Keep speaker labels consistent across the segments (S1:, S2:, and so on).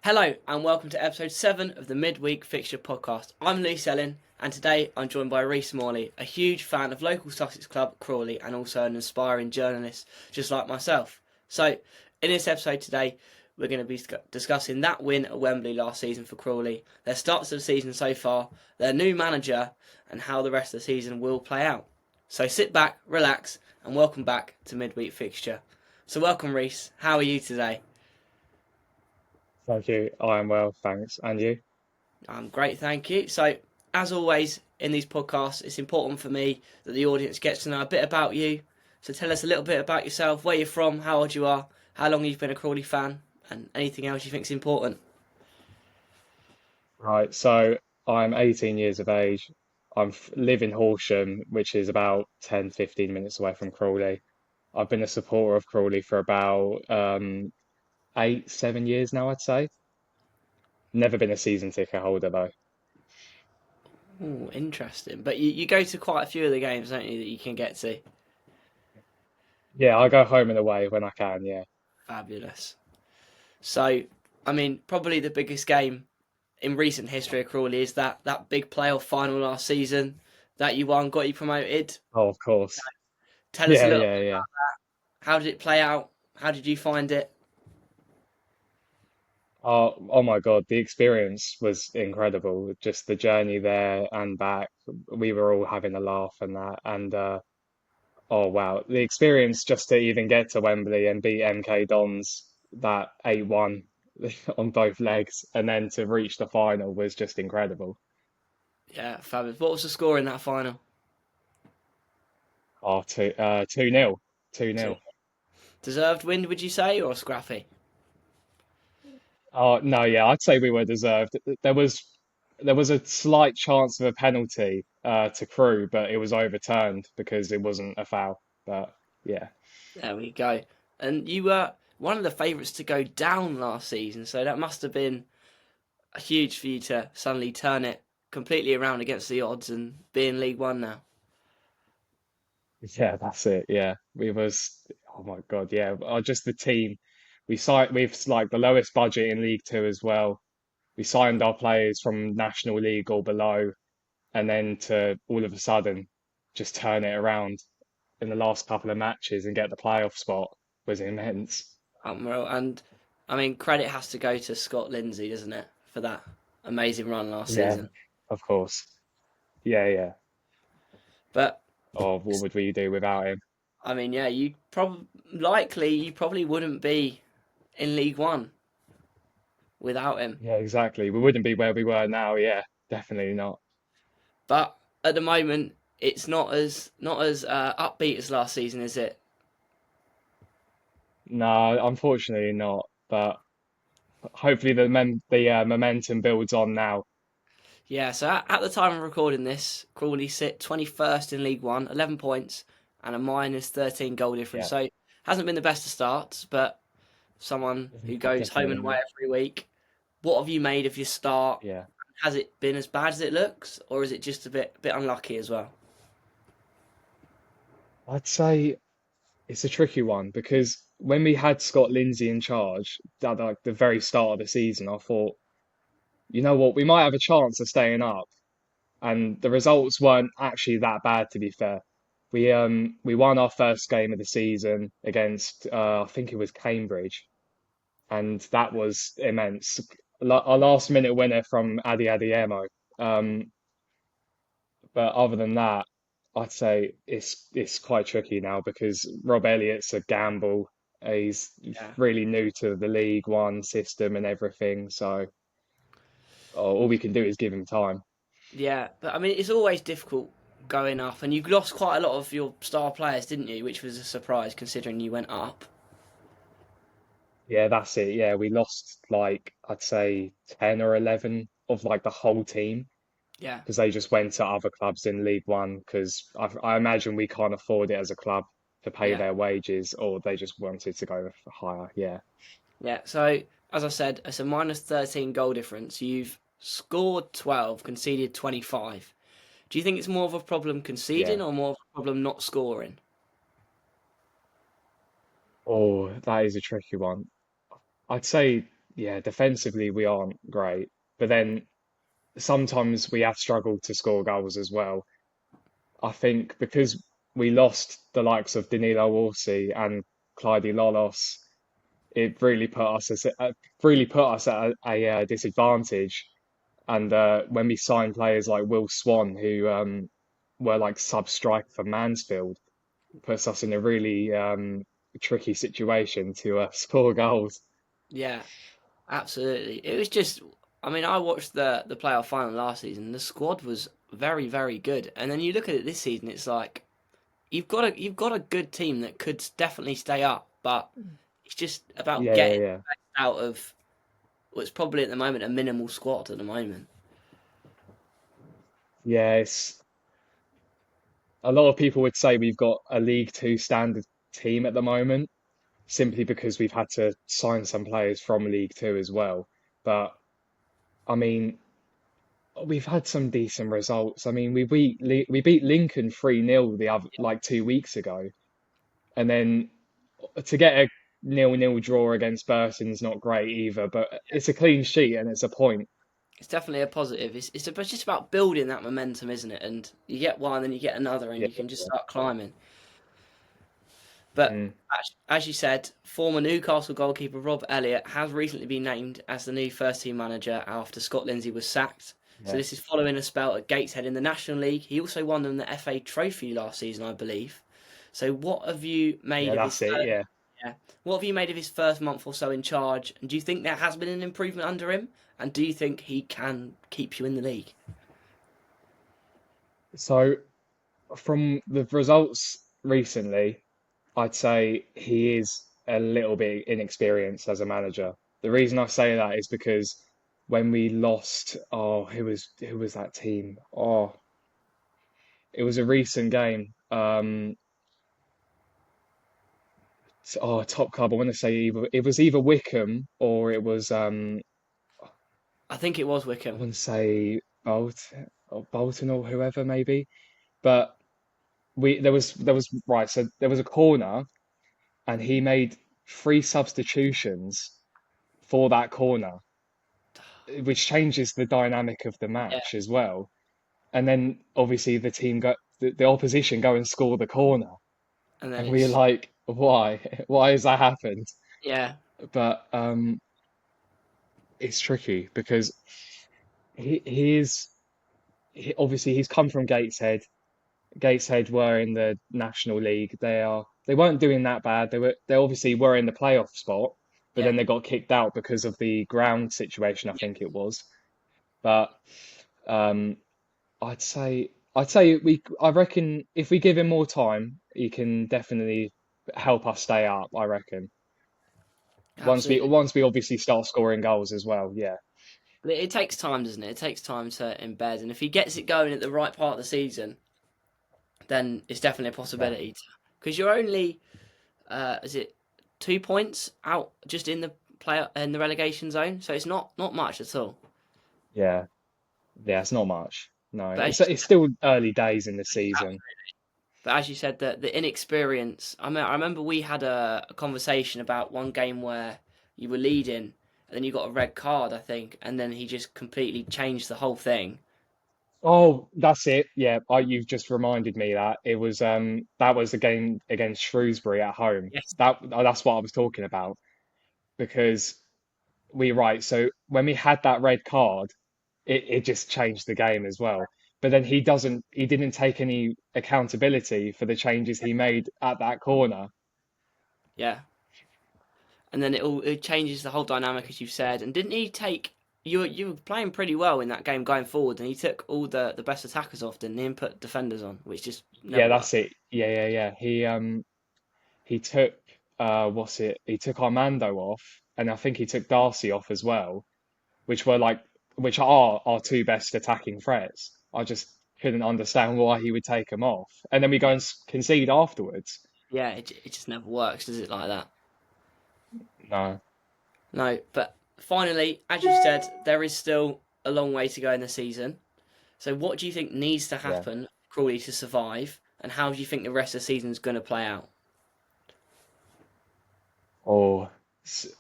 S1: Hello and welcome to episode 7 of the Midweek Fixture podcast. I'm Lee Sellin and today I'm joined by Reece Morley, a huge fan of local Sussex club Crawley and also an aspiring journalist just like myself. So in this episode today we're going to be discussing that win at Wembley last season for Crawley, their starts of the season so far, their new manager and how the rest of the season will play out. So sit back, relax and welcome back to Midweek Fixture. So welcome Reece, how are you today?
S2: Thank you. I am well, thanks. And you?
S1: I'm great, thank you. So, as always in these podcasts, it's important for me that the audience gets to know a bit about you. So, tell us a little bit about yourself, where you're from, how old you are, how long you've been a Crawley fan, and anything else you think is important.
S2: Right, so I'm 18 years of age. Live in Horsham, which is about 10, 15 minutes away from Crawley. I've been a supporter of Crawley for about 8, 7 years now, I'd say. Never been a season ticket holder though.
S1: Oh, interesting. But you go to quite a few of the games, don't you, that you can get to?
S2: Yeah, I go home and away when I can, yeah.
S1: Fabulous. So, I mean, probably the biggest game in recent history of Crawley is that big playoff final last season that you won, got you promoted.
S2: Oh, of course.
S1: Tell us a
S2: Yeah,
S1: little
S2: yeah,
S1: bit
S2: yeah.
S1: about how did it play out? How did you find it?
S2: Oh my God, the experience was incredible. Just the journey there and back. We were all having a laugh and that. And oh wow, the experience just to even get to Wembley and beat MK Dons that 8-1 on both legs and then to reach the final was just incredible.
S1: Yeah, fabulous. What was the score in that final?
S2: Oh, 2-0.
S1: Two.
S2: 2-0.
S1: Deserved win, would you say, or scrappy?
S2: Oh no, yeah, I'd say we were deserved. There was a slight chance of a penalty to Crew, but it was overturned because it wasn't a foul. But yeah.
S1: There we go. And you were one of the favourites to go down last season, so that must have been huge for you to suddenly turn it completely around against the odds and be in League One now.
S2: Yeah, that's it. Yeah, oh my God, yeah. Just the team. We've like the lowest budget in League Two as well. We signed our players from National League or below, and then to all of a sudden just turn it around in the last couple of matches and get the playoff spot was immense.
S1: Admiral, and I mean, credit has to go to Scott Lindsay, doesn't it, for that amazing run last
S2: Yeah,
S1: season.
S2: of course. Yeah, yeah.
S1: But
S2: Oh, what would we do without him?
S1: I mean, yeah, you probably wouldn't be in League One without him.
S2: Yeah, exactly. We wouldn't be where we were now. Yeah, definitely not.
S1: But at the moment, it's not as upbeat as last season, is it?
S2: No, unfortunately not. But hopefully the momentum builds on now.
S1: Yeah. So at the time of recording this, Crawley sit 21st in League One, 11 points, and a minus 13 goal difference.
S2: Yeah,
S1: So hasn't been the best of starts, but someone who goes home and
S2: definitely
S1: away
S2: not.
S1: every week. What have you made of your start?
S2: Yeah,
S1: Has it been as bad as it looks, or is it just a bit unlucky as well?
S2: I'd say it's a tricky one because when we had Scott Lindsay in charge at like the very start of the season, I thought, you know what, we might have a chance of staying up. And the results weren't actually that bad, to be fair. We won our first game of the season against I think it was Cambridge, and that was immense. Our last minute winner from Adi Adiemo. Um, but other than that, I'd say it's quite tricky now because Rob Elliott's a gamble. He's
S1: Yeah.
S2: really new to the League One system and everything, so all we can do is give him time.
S1: Yeah, but I mean, it's always difficult going up, and you lost quite a lot of your star players, didn't you? Which was a surprise considering you went up.
S2: Yeah, that's it. Yeah, we lost like I'd say 10 or 11 of like the whole team
S1: Yeah,
S2: because they just went to other clubs in League One because I imagine we can't afford it as a club to pay
S1: yeah,
S2: their wages or they just wanted to go higher. Yeah.
S1: yeah. So as I said, it's a minus 13 goal difference. You've scored 12, conceded 25. Do you think it's more of a problem
S2: Yeah.
S1: conceding or more of a problem not scoring?
S2: Oh, that is a tricky one. I'd say yeah, defensively we aren't great, but then sometimes we have struggled to score goals as well. I think because we lost the likes of Danilo Orsi and Clyde Lolos, it really put us at a disadvantage. And when we signed players like Will Swan, who were like sub striker for Mansfield, puts us in a really tricky situation to score goals.
S1: Yeah, absolutely. It was just, I mean, I watched the playoff final last season. The squad was very, very good, and then you look at it this season, it's like you've got a good team that could definitely stay up, but it's just about
S2: Yeah, yeah,
S1: getting
S2: yeah.
S1: out of what's probably at the moment a minimal squad at the moment.
S2: Yeah, it's a lot of people would say we've got a League Two standard team at the moment, simply because we've had to sign some players from League Two as well. But I mean, we've had some decent results. I mean, we beat Lincoln 3-0 the other like 2 weeks ago, and then to get a 0-0 draw against Burton's not great either. But it's a clean sheet and it's a point.
S1: It's definitely a positive. It's just about building that momentum, isn't it? And you get one, then you get another, and
S2: Yeah.
S1: you can just start climbing. But
S2: Mm,
S1: as you said, former Newcastle goalkeeper Rob Elliot has recently been named as the new first team manager after Scott Lindsay was sacked. So
S2: yeah.
S1: this is following a spell at Gateshead in the National League. He also won them the FA Trophy last season, I believe. So what have you made
S2: Yeah,
S1: of his
S2: that's it. Yeah.
S1: yeah, what have you made of his first month or so in charge? And do you think there has been an improvement under him? And do you think he can keep you in the league?
S2: So from the results recently, I'd say he is a little bit inexperienced as a manager. The reason I say that is because when we lost, oh, who was that team? Oh, it was a recent game. Top club. I want to say either Wickham or it was
S1: I think it was
S2: I
S1: Wickham.
S2: want to say Bolton or whoever maybe. But we there was right. So there was a corner, and he made three substitutions for that corner, which changes the dynamic of the
S1: Yeah,
S2: match as well. And then obviously the opposition go and score the corner,
S1: and then
S2: and we're
S1: it's
S2: like, why? Why has that happened?
S1: yeah,
S2: But it's tricky because he is obviously he's come from Gateshead. Gateshead were in the National League. They weren't doing that bad. They obviously were in the playoff spot, but
S1: yeah.
S2: then they got kicked out because of the ground situation, I think it was. But um, I reckon if we give him more time, he can definitely help us stay up, I reckon.
S1: Absolutely.
S2: Once we obviously start scoring goals as well, yeah.
S1: But it takes time, doesn't it? It takes time to embed, and if he gets it going at the right part of the season, then it's definitely a
S2: Yeah.
S1: possibility. Because you're only, is it 2 points out just in the play in the relegation zone? So it's not much at all.
S2: Yeah. Yeah, it's not much. No.
S1: But as
S2: It's still early days in the
S1: you,
S2: season.
S1: but as you said, the inexperience. I remember we had a conversation about one game where you were leading, and then you got a red card, I think, and then he just completely changed the whole thing.
S2: Oh, that's it. Yeah, you've just reminded me that that was the game against Shrewsbury at home.
S1: Yes.
S2: That's what I was talking about because right. So when we had that red card, it just changed the game as well. But then he didn't take any accountability for the changes he made at that corner.
S1: Yeah. And then it changes the whole dynamic as you've said. And didn't he take you were playing pretty well in that game going forward, and he took all the best attackers off, didn't he, and put defenders on, which just never
S2: Yeah,
S1: worked.
S2: that's it. Yeah, yeah, yeah. He took what's it? He took Armando off, and I think he took Darcy off as well, which are our two best attacking threats. I just couldn't understand why he would take them off, and then we go
S1: Yeah,
S2: and concede afterwards.
S1: yeah, it just never works, does it, like that?
S2: No,
S1: No, but finally, as you said, there is still a long way to go in the season. So what do you think needs to
S2: yeah.
S1: happen for Crawley to survive, and how do you think the rest of the season's going to play out?
S2: Or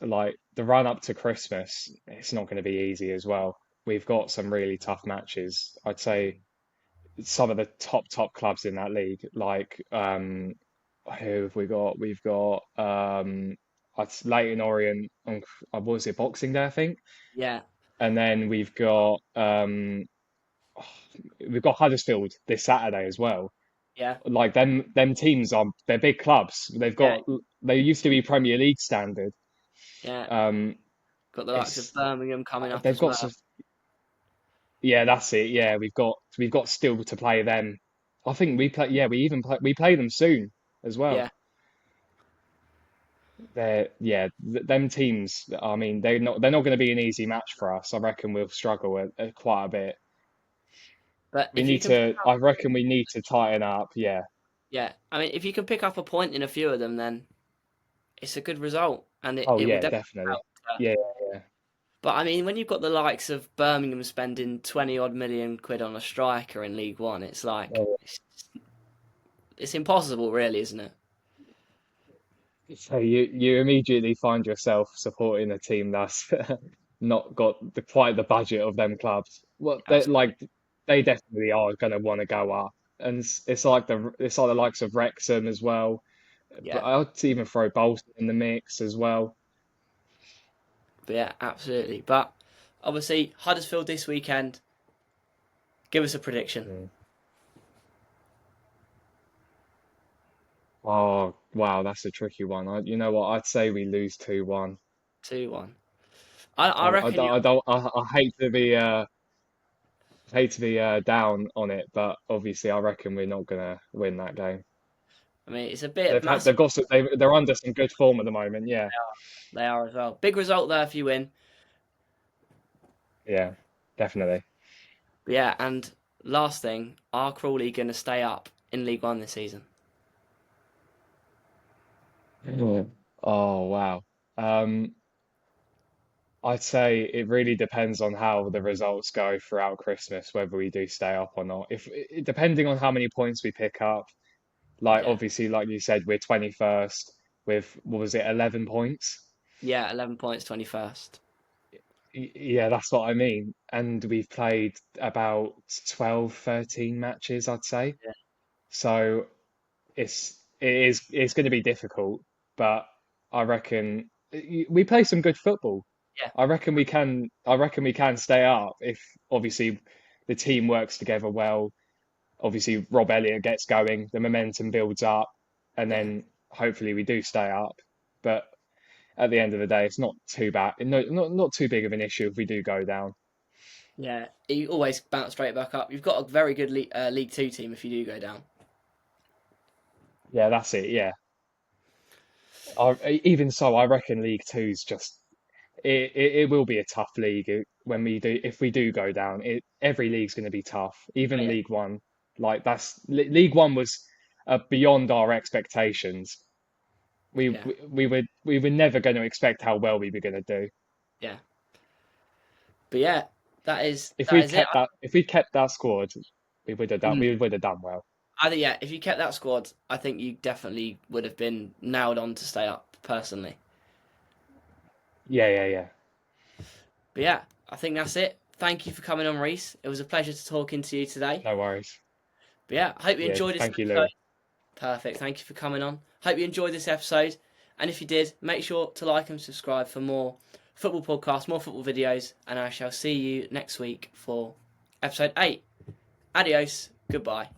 S2: like the run up to Christmas, it's not going to be easy as well. We've got some really tough matches. I'd say some of the top clubs in that league, like who have we got? We've got Leighton Orient on what was it, Boxing Day, I think,
S1: Yeah,
S2: and then we've got Huddersfield this Saturday as well.
S1: yeah,
S2: Like them teams are they're big clubs.
S1: yeah,
S2: They used to be Premier League standard.
S1: yeah.
S2: Um,
S1: Got the likes of
S2: it's
S1: Birmingham coming up
S2: they've
S1: as
S2: got
S1: well.
S2: some. Yeah, that's it. Yeah, we've got still to play them. I think we play. Yeah, we play them soon as well.
S1: Yeah,
S2: Them teams. I mean, they're not going to be an easy match for us. I reckon we'll struggle quite a bit.
S1: but
S2: We
S1: if you
S2: need
S1: can,
S2: to. I reckon we need to tighten up. Yeah.
S1: yeah, I mean, if you can pick up a point in a few of them, then it's a good result, and
S2: Oh
S1: it will
S2: yeah,
S1: definitely
S2: definitely.
S1: help.
S2: Yeah, yeah,
S1: But I mean, when you've got the likes of Birmingham spending 20 odd million quid on a striker in League One, it's like
S2: yeah.
S1: it's impossible, really, isn't it?
S2: So you immediately find yourself supporting a team that's not got quite the budget of them clubs. Well,
S1: Absolutely.
S2: they definitely are going to want to go up, and it's like the likes of Wrexham as well. But
S1: Yeah,
S2: I'd even throw Bolton in the mix as well.
S1: but yeah, absolutely. But obviously, Huddersfield this weekend. Give us a prediction.
S2: Mm. Oh wow, that's a tricky one. You know what? I'd say we lose 2-1.
S1: 2-1. I reckon you.
S2: I hate to be down on it, but obviously I reckon we're not gonna win that game.
S1: I mean, it's a bit massive.
S2: They're under some good form at the moment. Yeah,
S1: They are as well. Big result there if you win.
S2: yeah, definitely.
S1: But yeah, and last thing, are Crawley going to stay up in League One this season?
S2: Mm. Oh wow. Um, I'd say it really depends on how the results go throughout Christmas, whether we do stay up or not. Depending on how many points we pick up, like
S1: Yeah,
S2: obviously, like you said, we're 21st with what was it, 11 points?
S1: yeah, 11 points, 21st.
S2: Yeah, that's what I mean. And we've played about 12, 13 matches, I'd say.
S1: Yeah,
S2: So it's going to be difficult, but I reckon we play some good football.
S1: yeah,
S2: I reckon we can stay up if obviously the team works together well. Obviously Rob Elliot gets going, the momentum builds up, and
S1: yeah,
S2: then hopefully we do stay up. But at the end of the day, it's not too bad. No, not too big of an issue if we do go down.
S1: yeah. You always bounce straight back up. You've got a very good League Two team if you do go down.
S2: Yeah, that's it. Yeah. Even so, I reckon League Two's just it will be a tough league when we do if we do go down. Every league's going to be tough.
S1: Oh,
S2: Even
S1: yeah,
S2: League One, like League One was beyond our expectations.
S1: yeah,
S2: We were never going to expect how well we were going to do.
S1: yeah. But yeah, that is it.
S2: If we kept that squad,
S1: Mm.
S2: we would have done well.
S1: I think yeah, if you kept that squad, I think you definitely would have been nailed on to stay up. Personally,
S2: Yeah, yeah, yeah.
S1: but yeah, I think that's it. Thank you for coming on, Reece. It was a pleasure to talking to you today.
S2: No worries.
S1: But yeah, I hope you
S2: Yeah,
S1: enjoyed this
S2: thank you,
S1: episode.
S2: Louis.
S1: Perfect. Thank you for coming on. Hope you enjoyed this episode. And if you did, make sure to like and subscribe for more football podcasts, more football videos. And I shall see you next week for episode 8. Adios. Goodbye.